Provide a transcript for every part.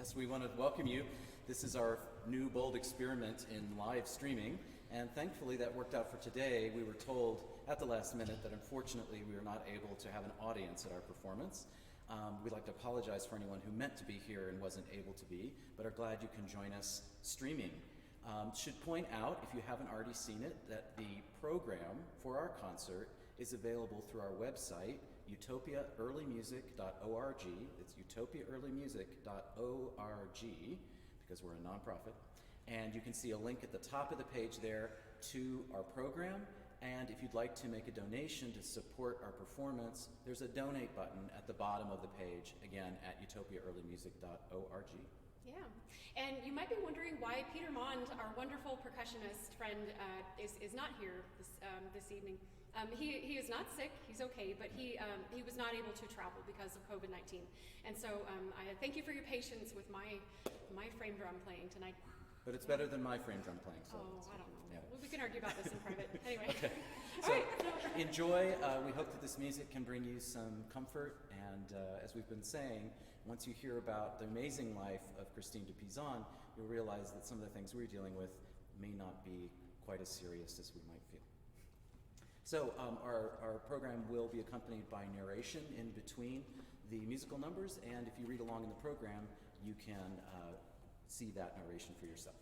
Yes, we want to welcome you. This is our new bold experiment in live streaming, and thankfully that worked out for today. We were told at the last minute that unfortunately we were not able to have an audience at our performance. We'd like to apologize for anyone who meant to be here and wasn't able to be, but are glad you can join us streaming. Should point out, if you haven't already seen it, that the program for our concert is available through our website, utopiaearlymusic.org. It's utopiaearlymusic.org, because we're a nonprofit. And you can see a link at the top of the page there to our program. And if you'd like to make a donation to support our performance, there's a donate button at the bottom of the page, again, at utopiaearlymusic.org. Yeah, and you might be wondering why Peter Mond, our wonderful percussionist friend, is not here this evening. He is not sick, he's okay, but he was not able to travel because of COVID-19. And so I thank you for your patience with my frame drum playing tonight. But it's better than my frame drum playing. So I don't know. Yeah. Well, we can argue about this in private. Anyway. Okay. All So right. enjoy. We hope that this music can bring you some comfort. And as we've been saying, once you hear about the amazing life of Christine de Pizan, you'll realize that some of the things we're dealing with may not be quite as serious as we might feel. So our program will be accompanied by narration in between the musical numbers, and if you read along in the program, you can see that narration for yourself.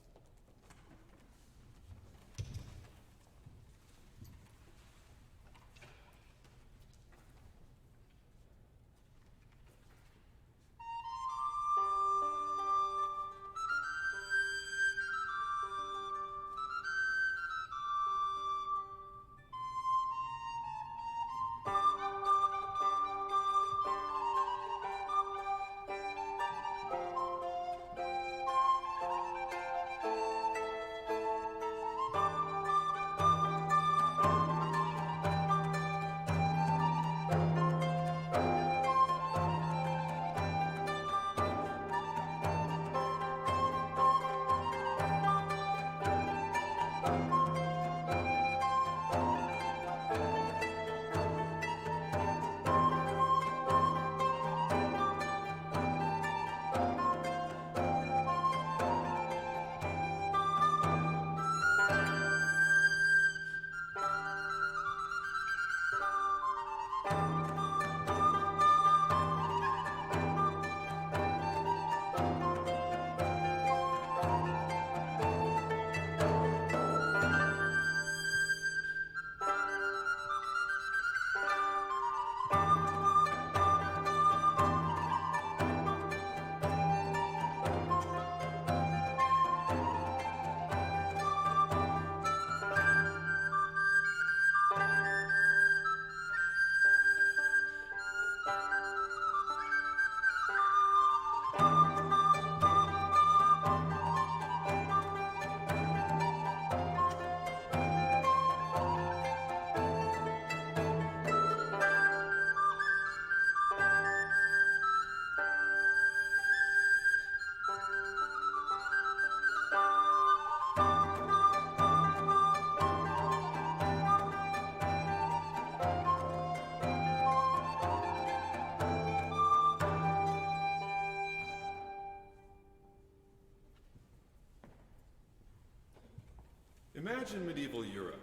Imagine medieval Europe.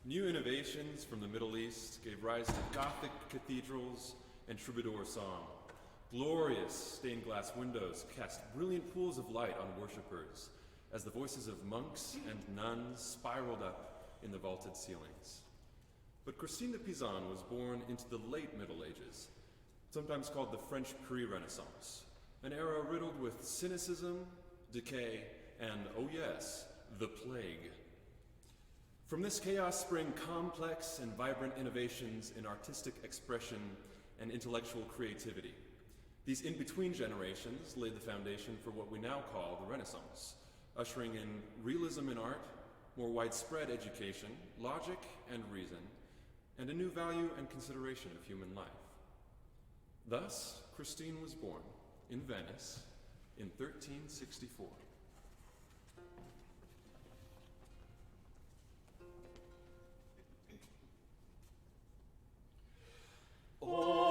New innovations from the Middle East gave rise to Gothic cathedrals and troubadour song. Glorious stained glass windows cast brilliant pools of light on worshippers as the voices of monks and nuns spiraled up in the vaulted ceilings. But Christine de Pizan was born into the late Middle Ages, sometimes called the French pre-Renaissance, an era riddled with cynicism, decay, and, oh yes, the plague. From this chaos spring complex and vibrant innovations in artistic expression and intellectual creativity. These in-between generations laid the foundation for what we now call the Renaissance, ushering in realism in art, more widespread education, logic and reason, and a new value and consideration of human life. Thus, Christine was born in Venice in 1364. Oh,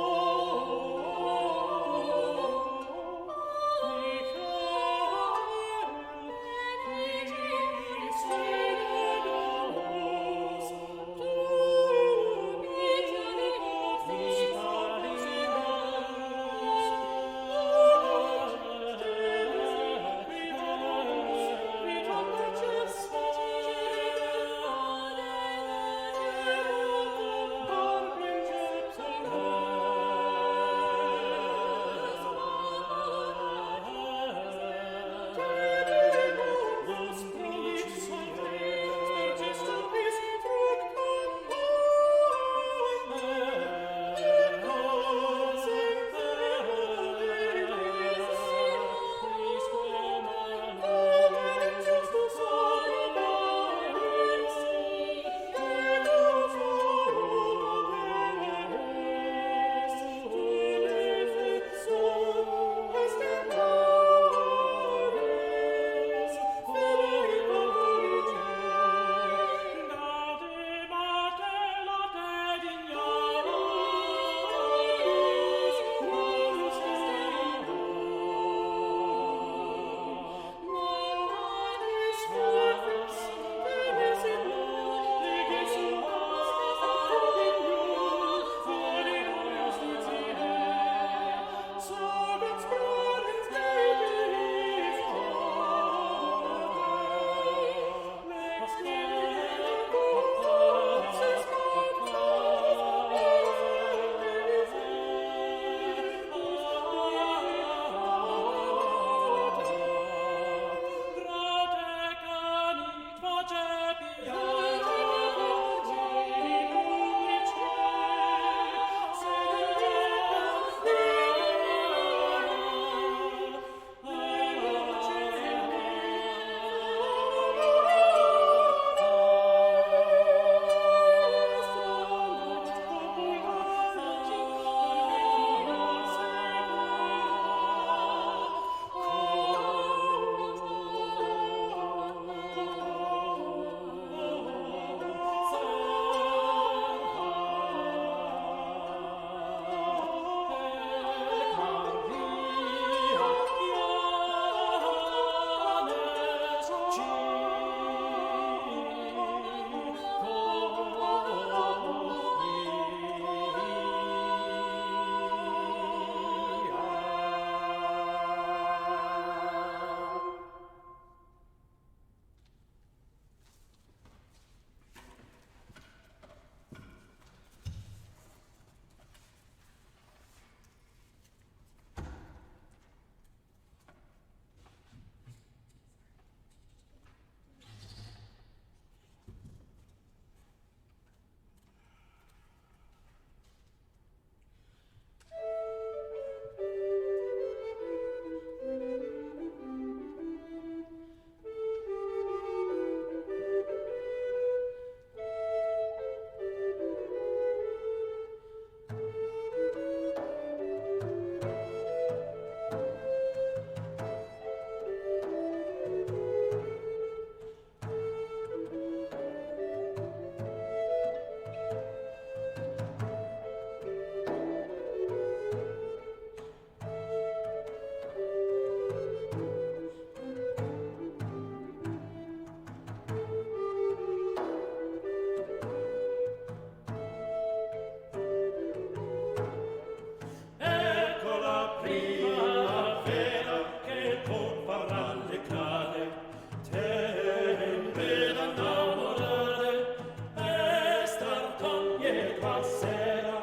sera,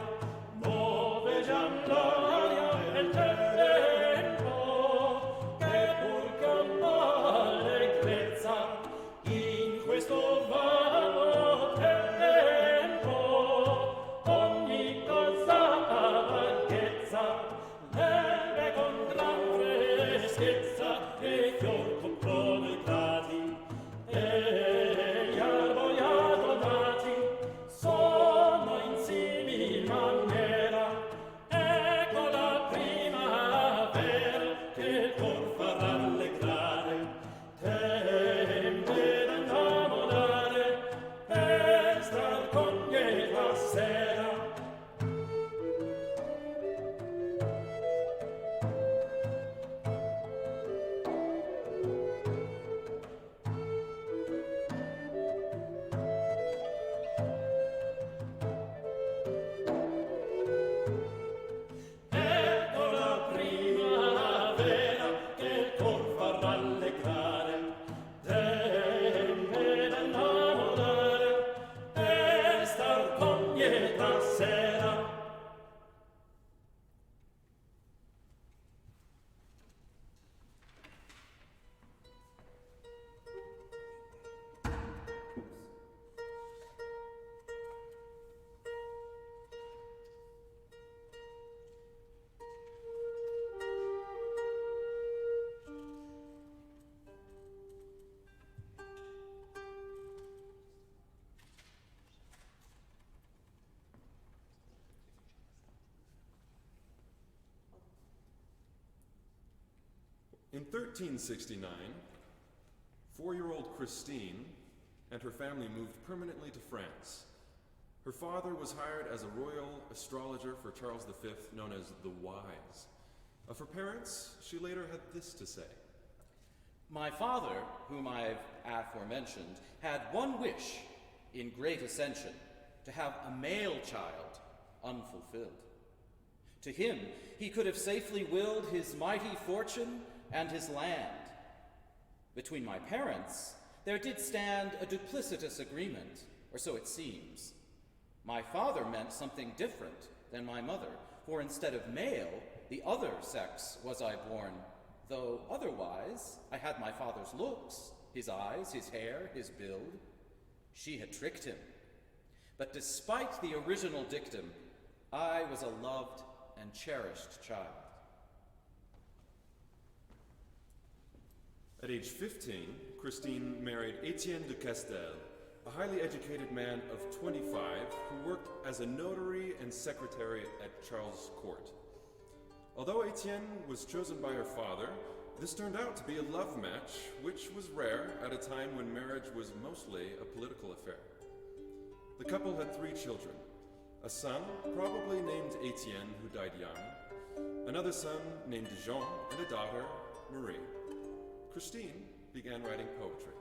dove già l'aria e il tempo, che pur con allegrezza in questo vago tempo ogni cosa larghezza leve con gran freschezza e fior con prode grati e gli arbori adornati sono in simil maniera. Ecco la primavera che il cor fa rallegrare, tende da innamorare e star con lieta sera. Ecco la primavera che il cor fa rallegrare, tende da innamorare e star con lieta sera. In 1369, 4-year-old Christine and her family moved permanently to France. Her father was hired as a royal astrologer for Charles V, known as the Wise. Of her parents, she later had this to say. My father, whom I've aforementioned, had one wish in great ascension, to have a male child unfulfilled. To him he could have safely willed his mighty fortune and his land. Between my parents there did stand a duplicitous agreement, or so it seems. My father meant something different than my mother, for instead of male, the other sex was I born, though otherwise I had my father's looks, his eyes, his hair, his build. She had tricked him. But despite the original dictum, I was a loved and cherished child. At age 15, Christine married Etienne de Castel, a highly educated man of 25 who worked as a notary and secretary at Charles' court. Although Etienne was chosen by her father, this turned out to be a love match, which was rare at a time when marriage was mostly a political affair. The couple had 3 children, a son, probably named Etienne, who died young, another son named Jean, and a daughter, Marie. Christine began writing poetry.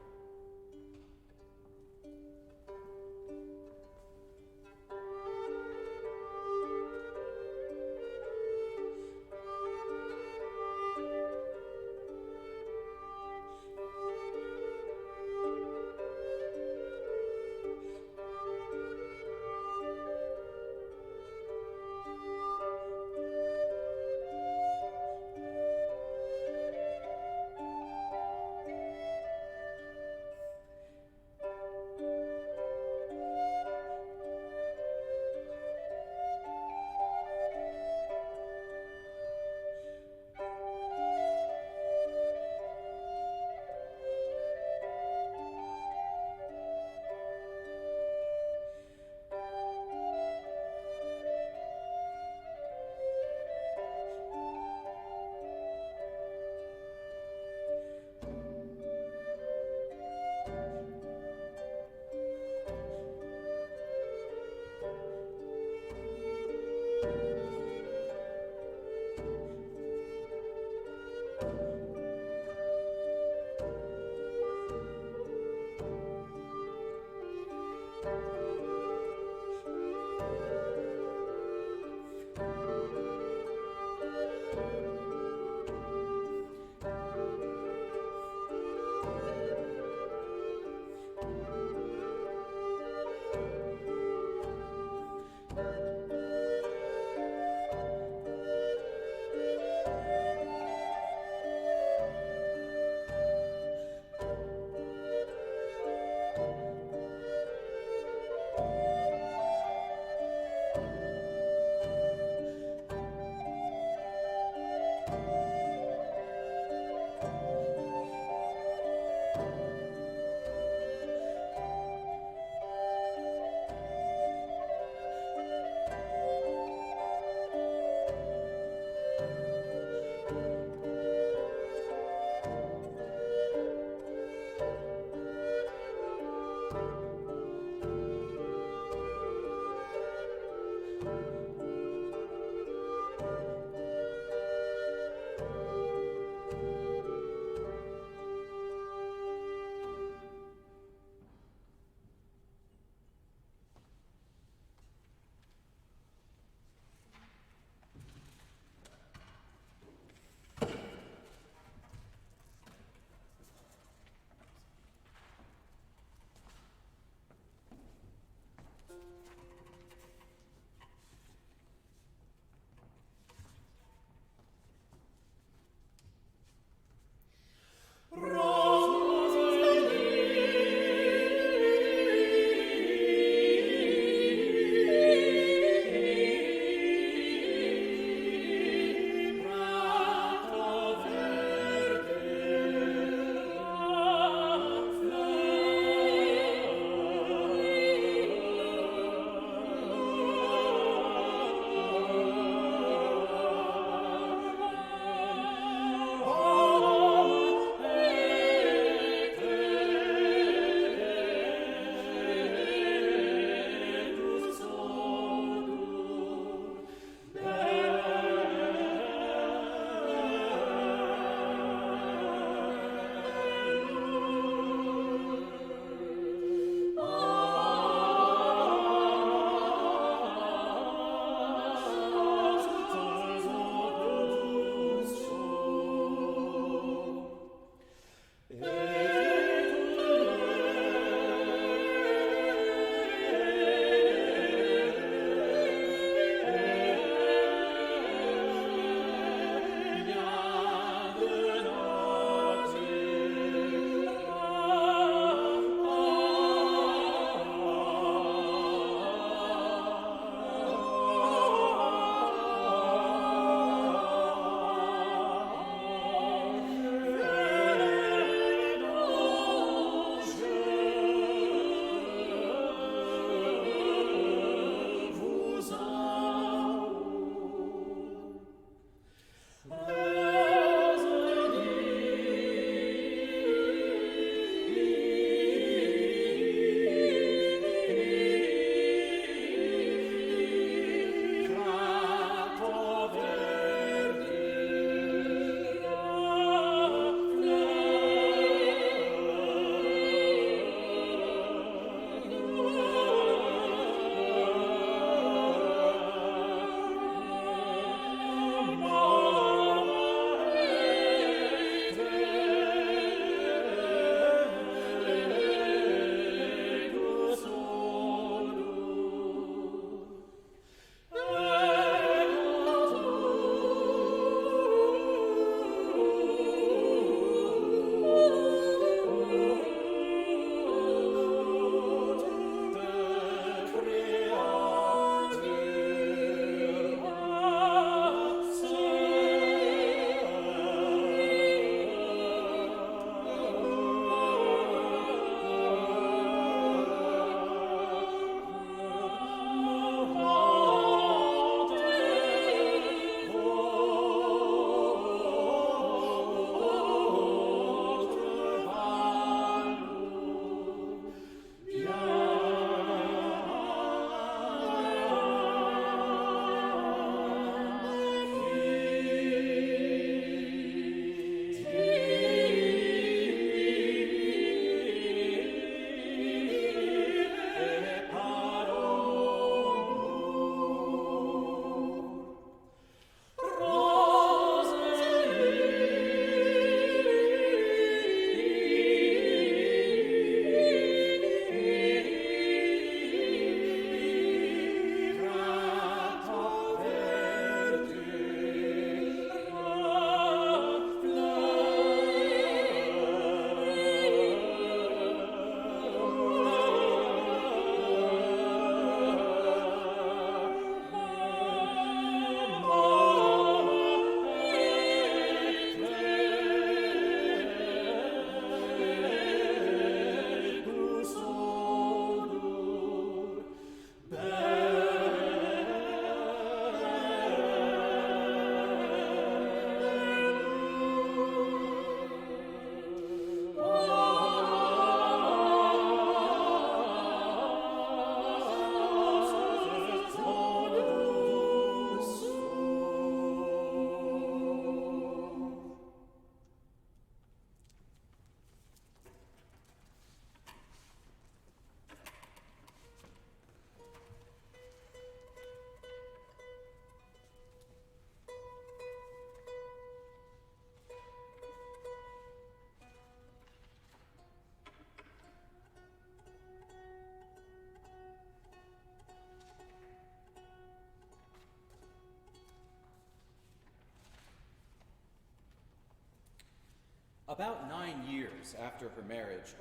About 9 years after her marriage,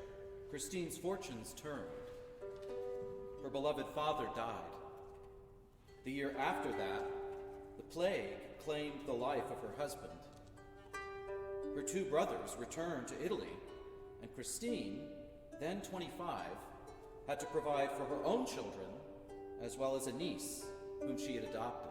Christine's fortunes turned. Her beloved father died. The year after that, the plague claimed the life of her husband. Her 2 brothers returned to Italy, and Christine, then 25, had to provide for her own children as well as a niece whom she had adopted.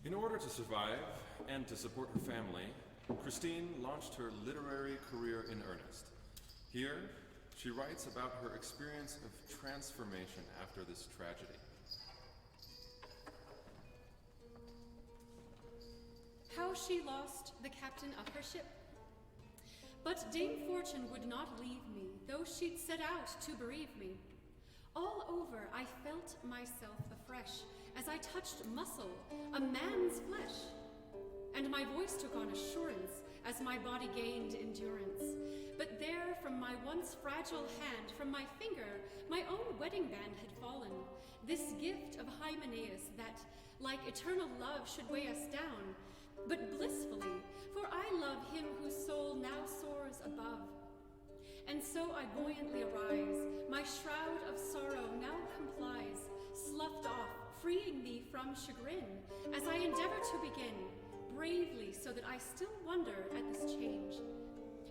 In order to survive and to support her family, Christine launched her literary career in earnest. Here, she writes about her experience of transformation after this tragedy. How she lost the captain of her ship. But Dame Fortune would not leave me, though she'd set out to bereave me. All over I felt myself afresh, as I touched muscle, a man's flesh. And my voice took on assurance, as my body gained endurance. But there, from my once fragile hand, from my finger, my own wedding band had fallen. This gift of Hymenaeus that, like eternal love, should weigh us down, but blissfully, for I love him whose soul now soars above. And so I buoyantly arise, my shroud of sorrow now complies, sloughed off, freeing me from chagrin, as I endeavor to begin, bravely, so that I still wonder at this change.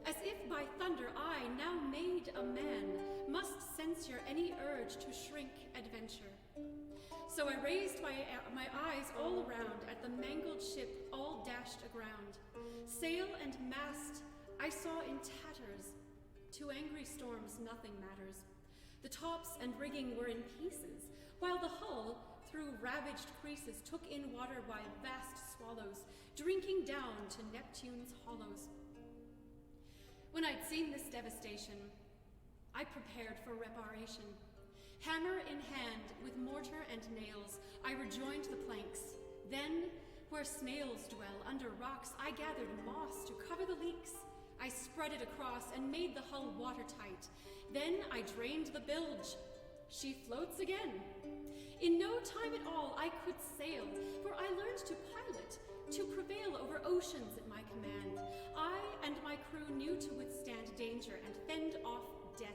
As if by thunder I, now made a man, must censure any urge to shrink adventure. So I raised my eyes all around at the mangled ship all dashed aground. Sail and mast I saw in tatters. To angry storms nothing matters. The tops and rigging were in pieces, while the hull, through ravaged creases, took in water by vast swallows, drinking down to Neptune's hollows. When I'd seen this devastation, I prepared for reparation. Hammer in hand, with mortar and nails, I rejoined the planks. Then, Where snails dwell under rocks, I gathered moss to cover the leaks. I spread it across and made the hull watertight. Then I drained the bilge. She floats again. In no time at all I could sail, for I learned to pilot, to prevail over oceans at my command. I and my crew knew to withstand danger and fend off death.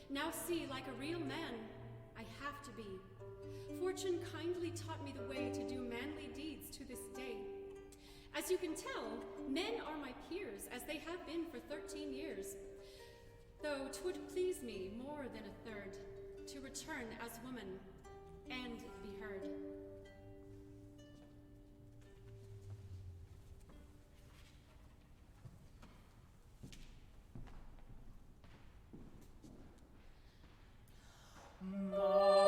Now see, like a real man, I have to be. Fortune kindly taught me the way to do manly deeds to this day. As you can tell, men are my peers, as they have been for 13 years. Though 'twould please me more than a third to return as woman and be heard. Amen.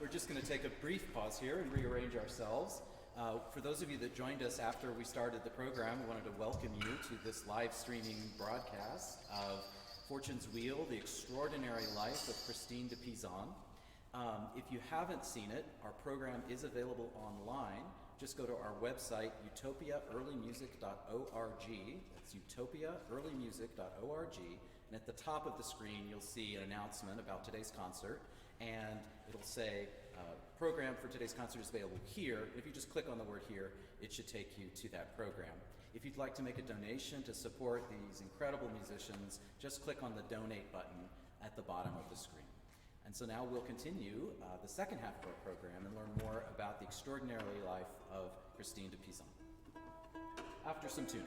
We're just going to take a brief pause here and rearrange ourselves. For those of you that joined us after we started the program, we wanted to welcome you to this live streaming broadcast of Fortune's Wheel, The Extraordinary Life of Christine de Pizan. If you haven't seen it, our program is available online. Just go to our website, utopiaearlymusic.org. That's utopiaearlymusic.org. And at the top of the screen, you'll see an announcement about today's concert. And it'll say, program for today's concert is available here. If you just click on the word here, it should take you to that program. If you'd like to make a donation to support these incredible musicians, just click on the donate button at the bottom of the screen. And so now we'll continue the second half of our program and learn more about the extraordinary life of Christine de Pizan. After some tuning.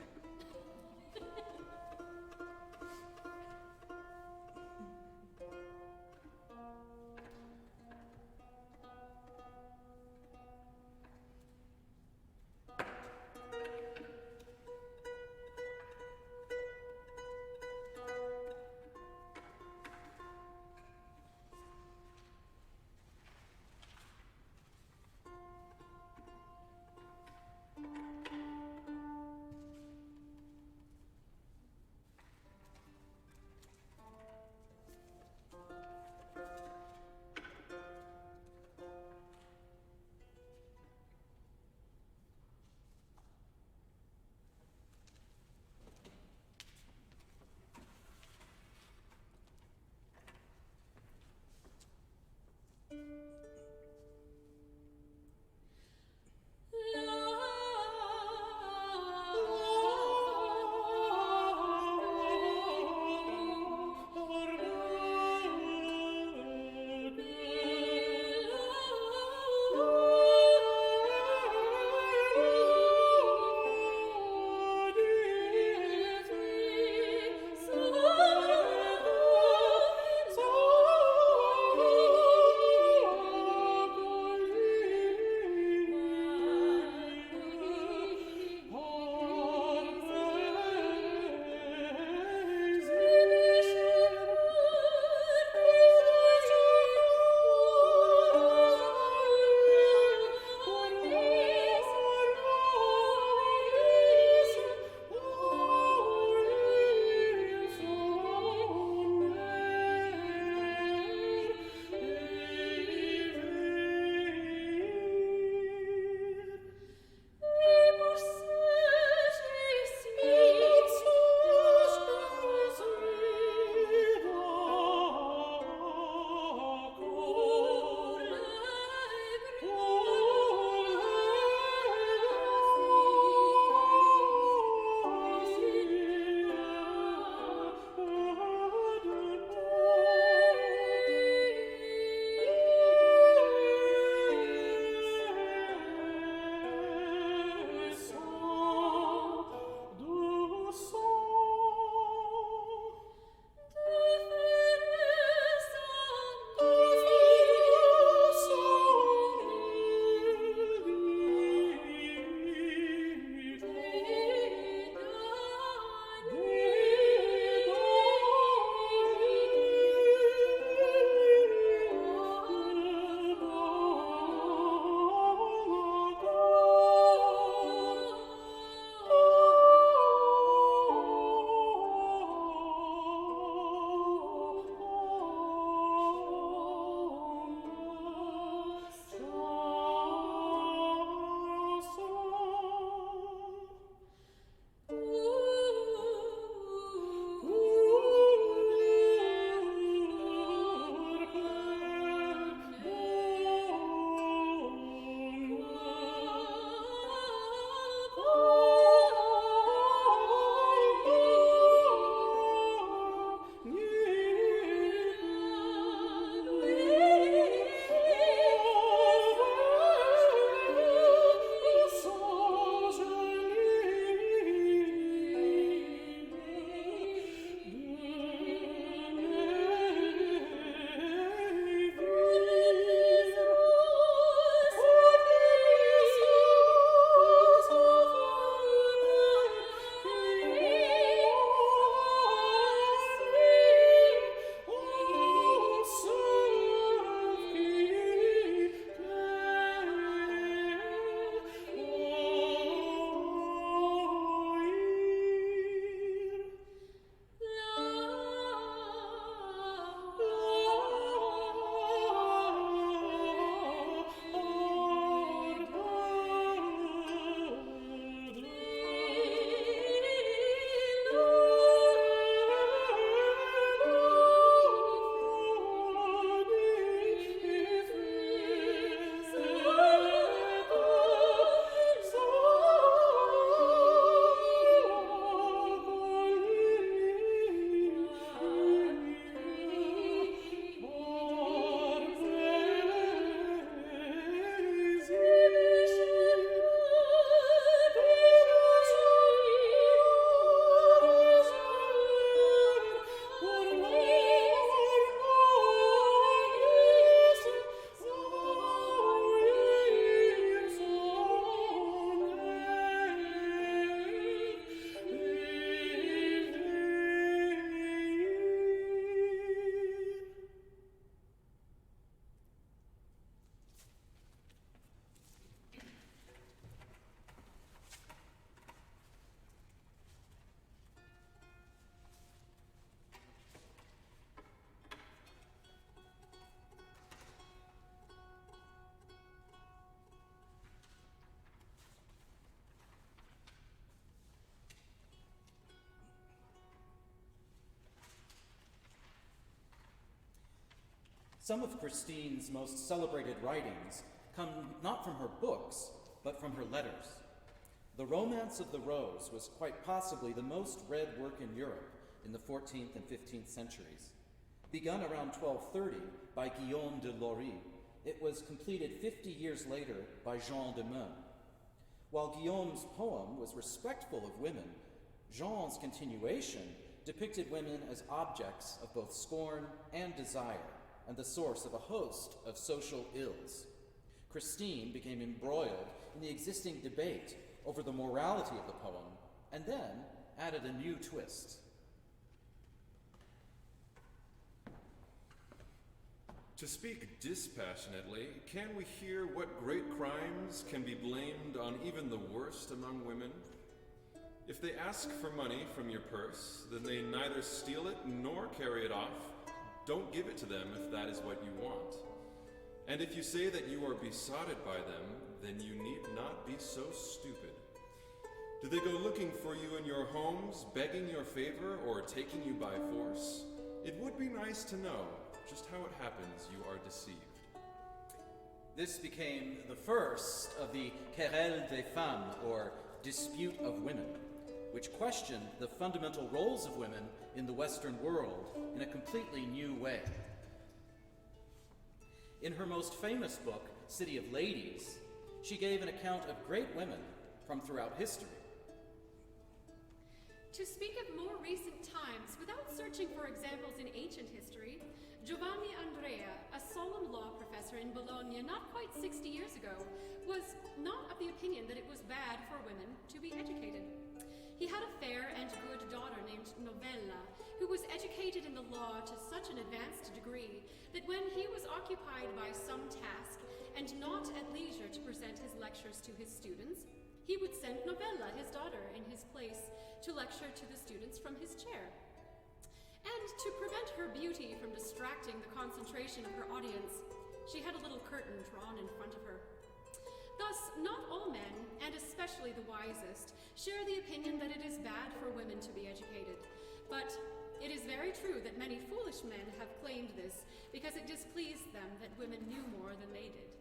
Some of Christine's most celebrated writings come not from her books, but from her letters. The Romance of the Rose was quite possibly the most read work in Europe in the 14th and 15th centuries. Begun around 1230 by Guillaume de Lorry, it was completed 50 years later by Jean de Meun. While Guillaume's poem was respectful of women, Jean's continuation depicted women as objects of both scorn and desire, and the source of a host of social ills. Christine became embroiled in the existing debate over the morality of the poem, and then added a new twist. To speak dispassionately, can we hear what great crimes can be blamed on even the worst among women? If they ask for money from your purse, then they neither steal it nor carry it off. Don't give it to them if that is what you want. And if you say that you are besotted by them, then you need not be so stupid. Do they go looking for you in your homes, begging your favor, or taking you by force? It would be nice to know just how it happens you are deceived. This became the first of the Querelle des Femmes, or Dispute of Women, which questioned the fundamental roles of women in the Western world in a completely new way. In her most famous book, City of Ladies, she gave an account of great women from throughout history. To speak of more recent times, without searching for examples in ancient history, Giovanni Andrea, a solemn law professor in Bologna not quite 60 years ago, was not of the opinion that it was bad for women to be educated. He had a fair and good daughter named Novella, who was educated in the law to such an advanced degree that when he was occupied by some task and not at leisure to present his lectures to his students, he would send Novella, his daughter, in his place to lecture to the students from his chair. And to prevent her beauty from distracting the concentration of her audience, she had a little curtain drawn in front of her. Thus, not all men, and especially the wisest, share the opinion that it is bad for women to be educated. But it is very true that many foolish men have claimed this because it displeased them that women knew more than they did.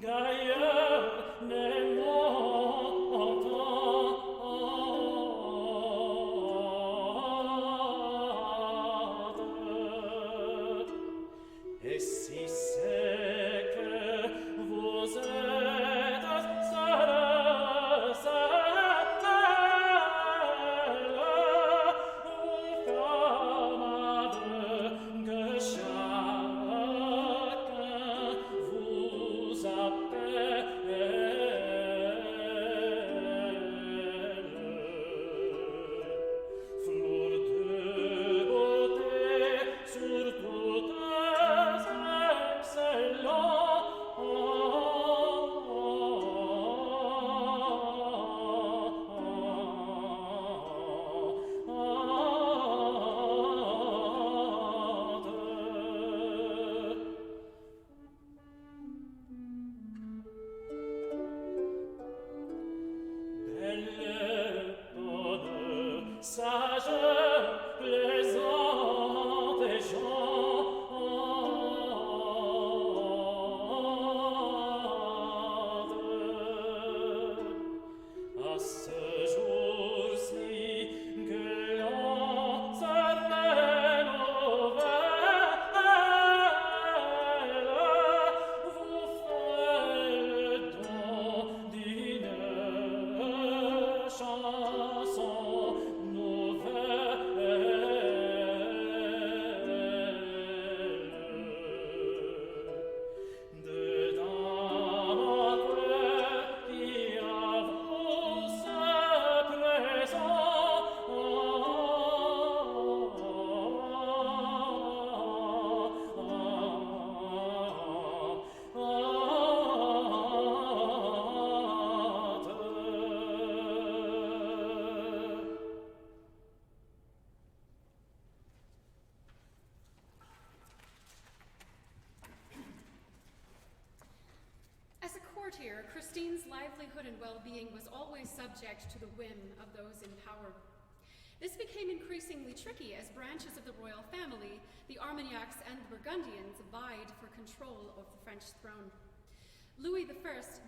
Gaia ne mo sage, plaisant et gendre. À ce jour-ci que l'on se renouvelle, vous faites le don d'une chanson nouvelle. Dedans mon cœur qui à vous se présente. As a courtier, Christine's livelihood and well-being was always subject to the whim of those in power. This became increasingly tricky as branches of the royal family, the Armagnacs and the Burgundians, vied for control of the French throne. Louis I,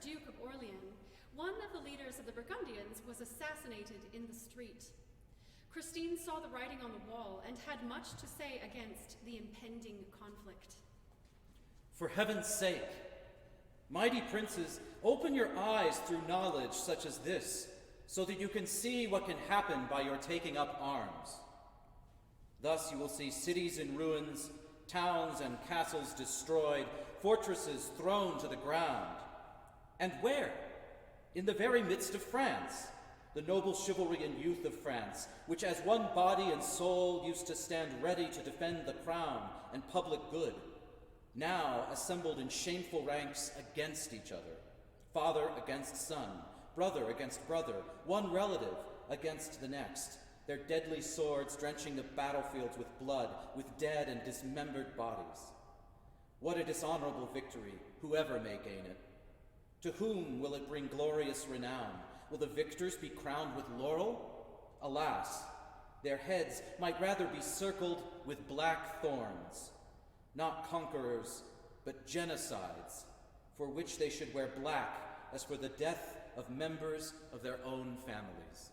Duke of Orleans, one of the leaders of the Burgundians, was assassinated in the street. Christine saw the writing on the wall and had much to say against the impending conflict. For heaven's sake, mighty princes, open your eyes through knowledge such as this, so that you can see what can happen by your taking up arms. Thus you will see cities in ruins, towns and castles destroyed, fortresses thrown to the ground. And where? In the very midst of France, the noble chivalry and youth of France, which as one body and soul used to stand ready to defend the crown and public good, now assembled in shameful ranks against each other, father against son, brother against brother, one relative against the next, their deadly swords drenching the battlefields with blood, with dead and dismembered bodies. What a dishonorable victory, whoever may gain it. To whom will it bring glorious renown? Will the victors be crowned with laurel? Alas, their heads might rather be circled with black thorns, not conquerors, but genocides, for which they should wear black as for the death of members of their own families.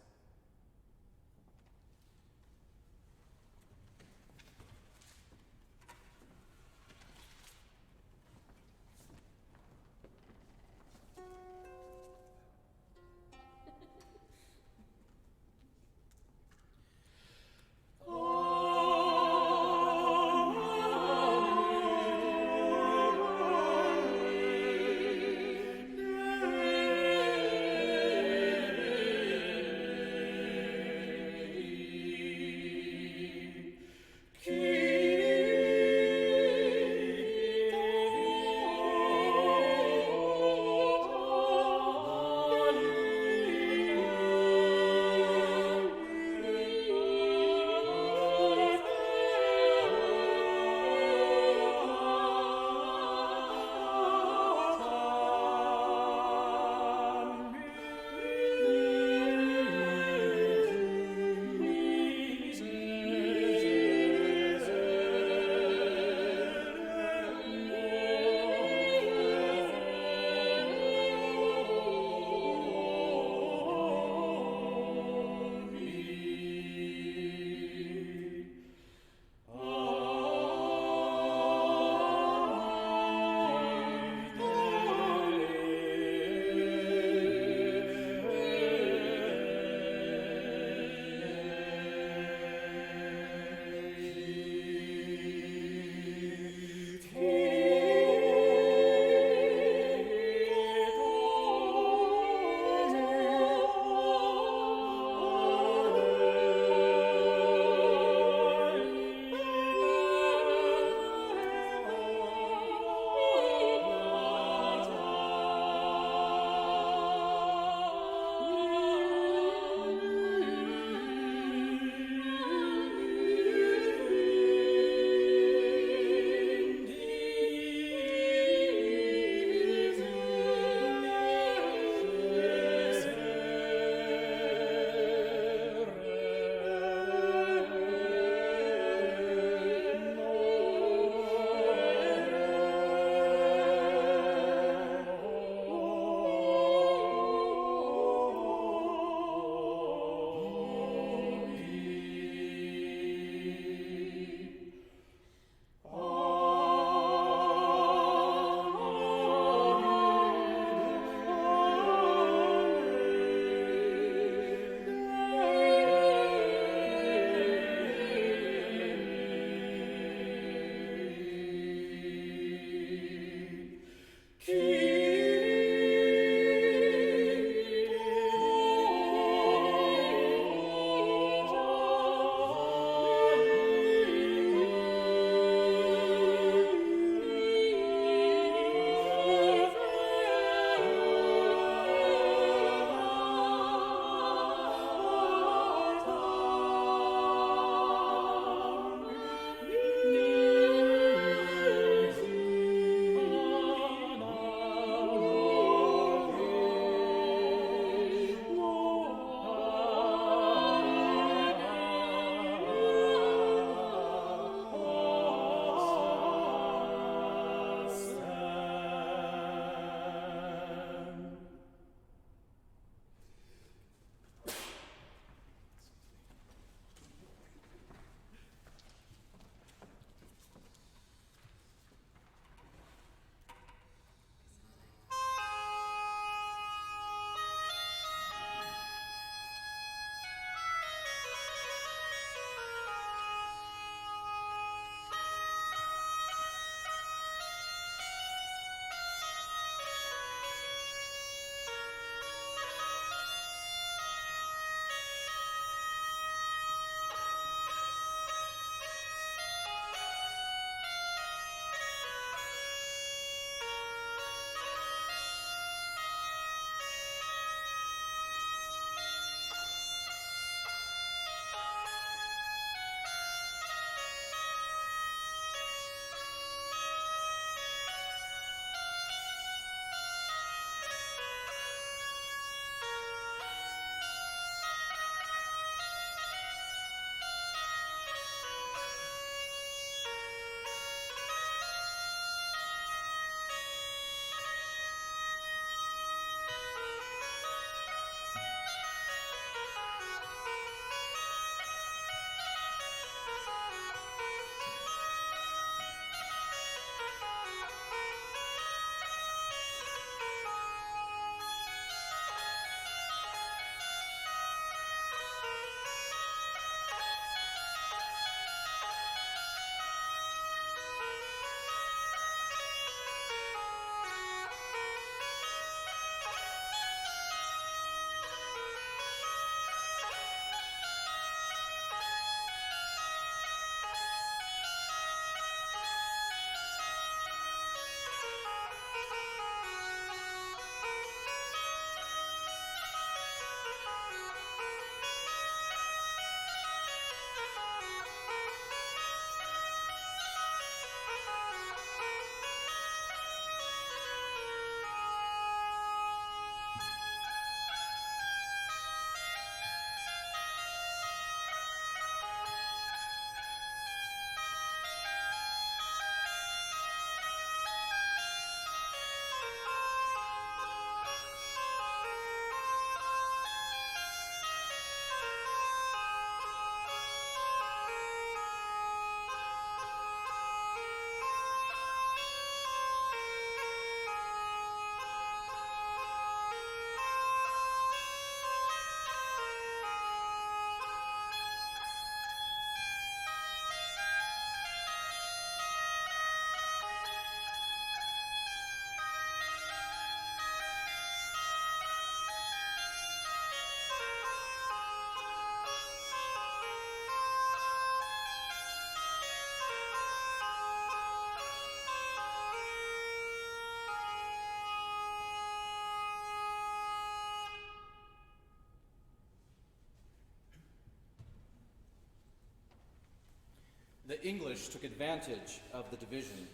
The English took advantage of the division,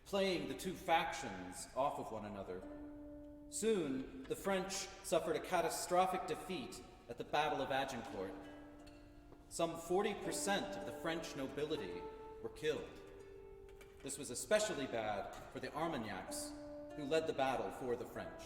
playing the two factions off of one another. Soon, the French suffered a catastrophic defeat at the Battle of Agincourt. Some 40% of the French nobility were killed. This was especially bad for the Armagnacs, who led the battle for the French.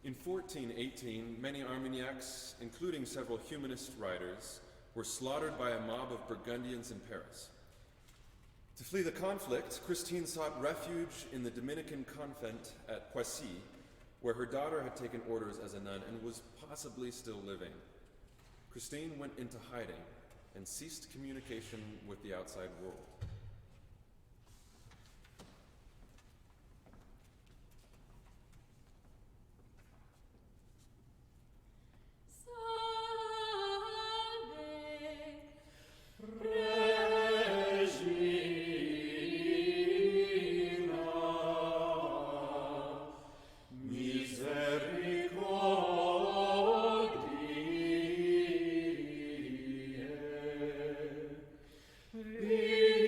In 1418, many Armagnacs, including several humanist writers, were slaughtered by a mob of Burgundians in Paris. To flee the conflict, Christine sought refuge in the Dominican convent at Poissy, where her daughter had taken orders as a nun and was possibly still living. Christine went into hiding and ceased communication with the outside world. Misericordiae,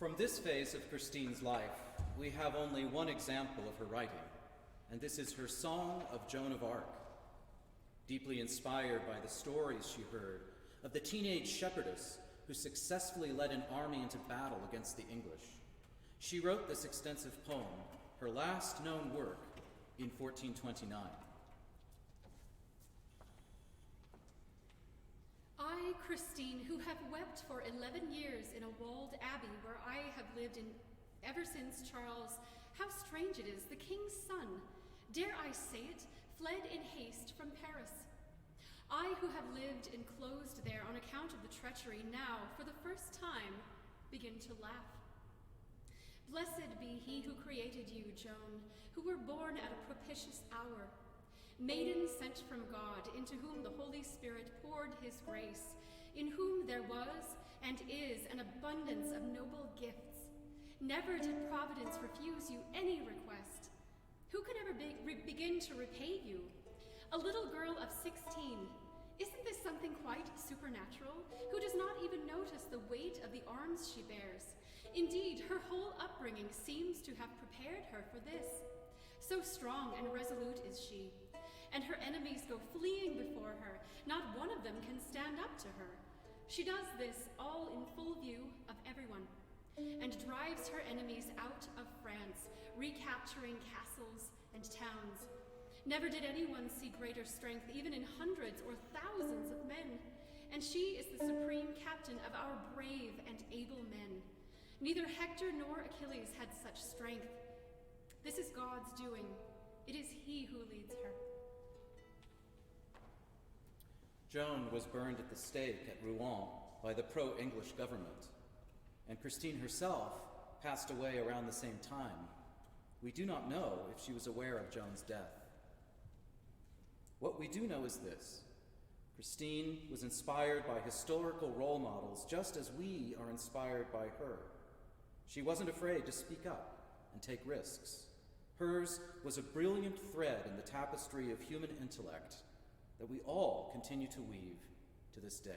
From this phase of Christine's life, we have only one example of her writing, and this is her Song of Joan of Arc. Deeply inspired by the stories she heard of the teenage shepherdess who successfully led an army into battle against the English, she wrote this extensive poem, her last known work, in 1429. I, Christine, who have wept for 11 years in a walled abbey where I have lived in ever since Charles, how strange it is, the king's son, dare I say it, fled in haste from Paris. I, who have lived enclosed there on account of the treachery, now, for the first time, begin to laugh. Blessed be he who created you, Joan, who were born at a propitious hour, maiden sent from God, into whom the Holy Spirit poured his grace, in whom there was and is an abundance of noble gifts. Never did Providence refuse you any request. Who could ever begin to repay you? A little girl of 16. Isn't this something quite supernatural? Who does not even notice the weight of the arms she bears. Indeed, her whole upbringing seems to have prepared her for this. So strong and resolute is she, and her enemies go fleeing before her. Not one of them can stand up to her. She does this all in full view of everyone, and drives her enemies out of France, recapturing castles and towns. Never did anyone see greater strength, even in hundreds or thousands of men, and she is the supreme captain of our brave and able men. Neither Hector nor Achilles had such strength. This is God's doing. It is he who leads her. Joan was burned at the stake at Rouen by the pro-English government, and Christine herself passed away around the same time. We do not know if she was aware of Joan's death. What we do know is this: Christine was inspired by historical role models just as we are inspired by her. She wasn't afraid to speak up and take risks. Hers was a brilliant thread in the tapestry of human intellect that we all continue to weave to this day.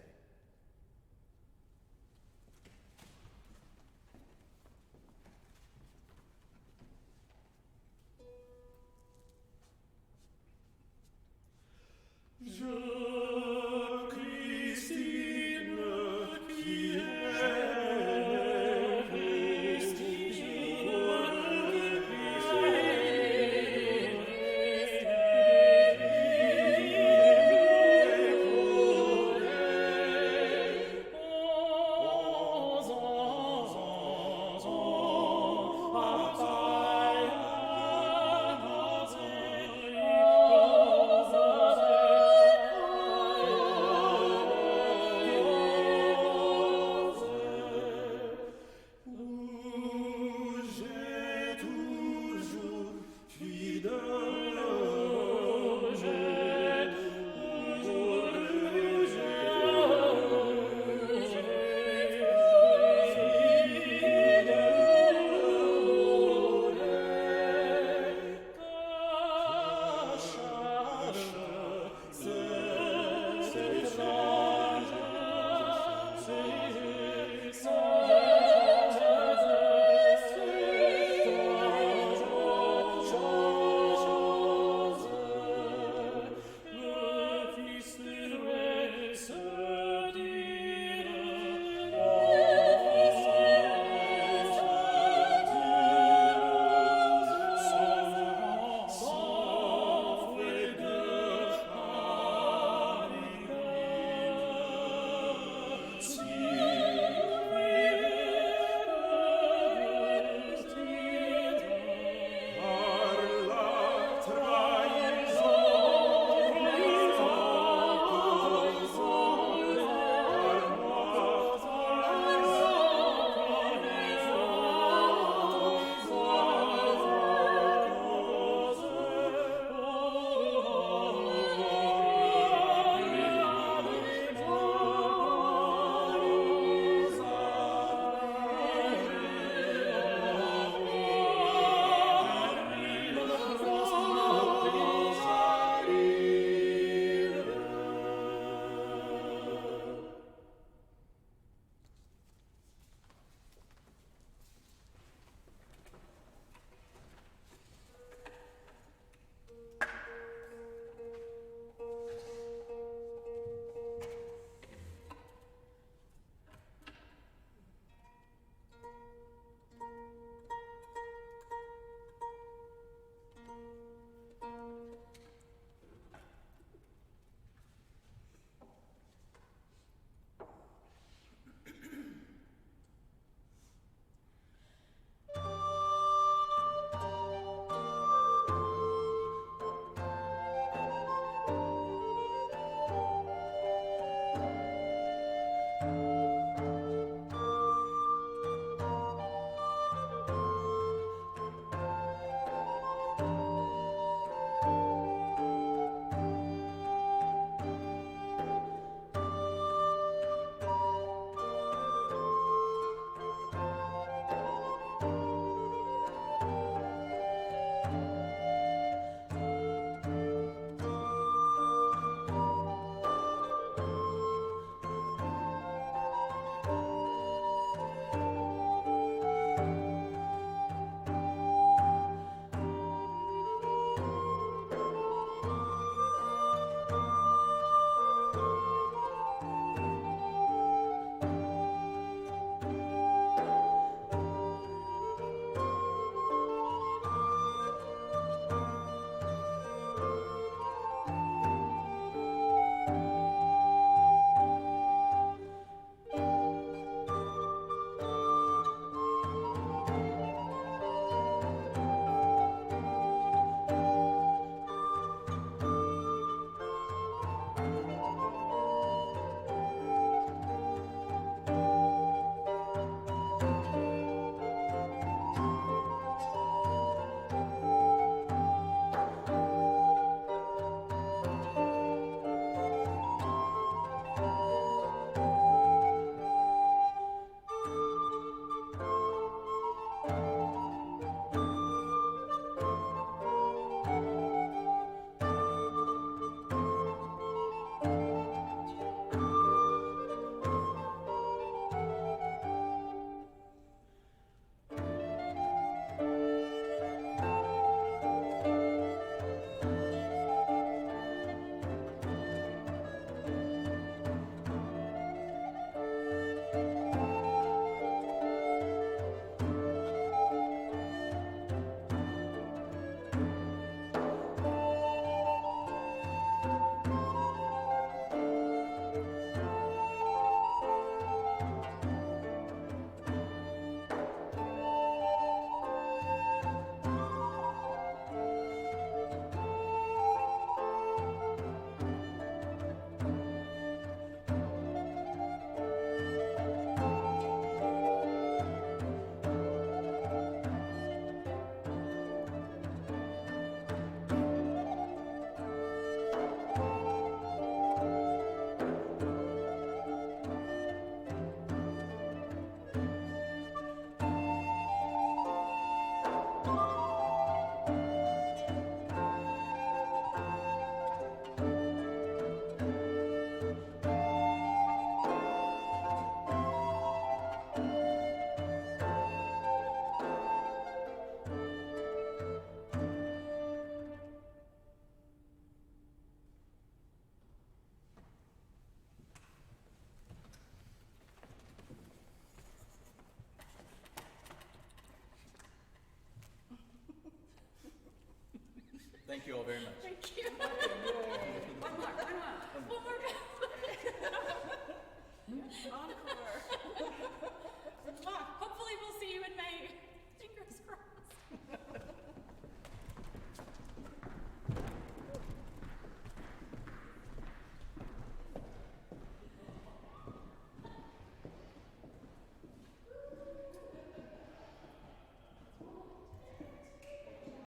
Thank you all very much. Thank you.